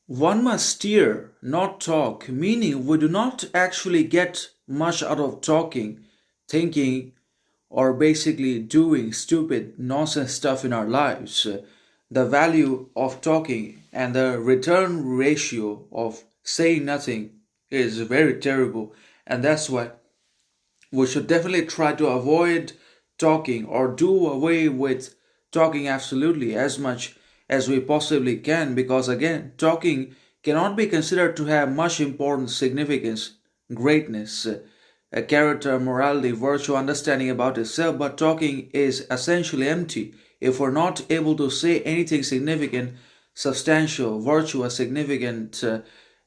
One must steer, not talk, meaning we do not actually get much out of talking, thinking, or basically doing stupid nonsense stuff in our lives. The value of talking and the return ratio of saying nothing is very terrible, and that's why we should definitely try to avoid talking or do away with talking absolutely as much as we possibly can, because again talking cannot be considered to have much important significance, greatness, a character, morality, virtue, understanding about itself. But talking is essentially empty if we're not able to say anything significant, substantial, virtuous, significant,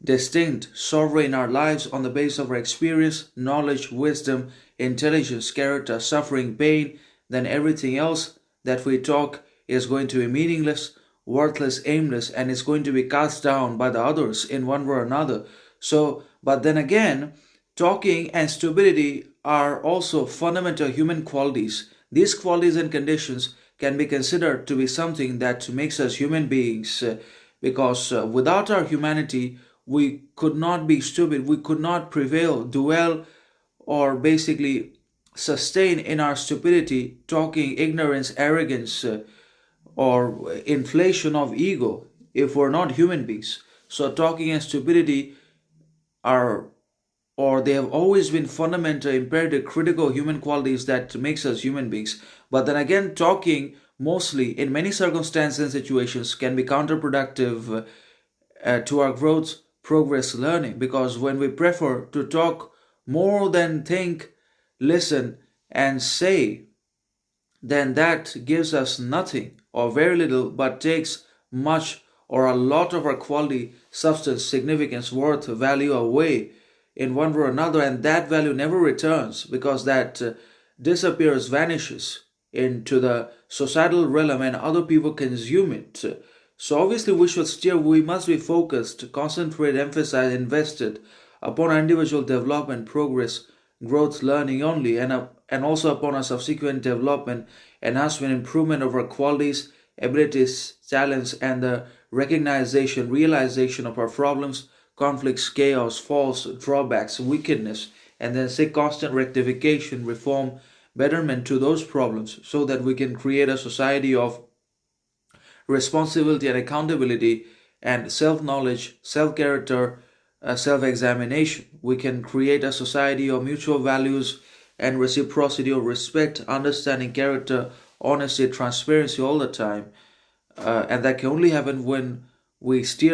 distinct, sovereign in our lives on the basis of our experience, knowledge, wisdom, intelligence, character, suffering, pain. Then everything else that we talk is going to be meaningless, worthless, aimless, and is going to be cast down by the others in one way or another. So, but then again, talking and stupidity are also fundamental human qualities. These qualities and conditions can be considered to be something that makes us human beings, because without our humanity, we could not be stupid, we could not prevail, dwell, or basically sustain in our stupidity, talking, ignorance, arrogance, or inflation of ego if we're not human beings. So, talking and stupidity are, or they have always been fundamental, imperative, critical human qualities that makes us human beings. But then again, talking mostly in many circumstances and situations can be counterproductive to our growth, progress, learning, because when we prefer to talk more than think, listen, and say, then that gives us nothing or very little, but takes much or a lot of our quality, substance, significance, worth, value away in one way or another, and that value never returns because that disappears, vanishes into the societal realm and other people consume it. So obviously we should steer, we must be focused, concentrate, emphasize, invested upon our individual development, progress, growth, learning only, and also upon our subsequent development, enhancement, improvement of our qualities, abilities, talents, and the recognition, realization of our problems, conflicts, chaos, faults, drawbacks, wickedness, and then say constant rectification, reform, betterment to those problems so that we can create a society of responsibility and accountability and self knowledge, self character, self examination. We can create a society of mutual values and reciprocity of respect, understanding, character, honesty, transparency all the time. And that can only happen when we steer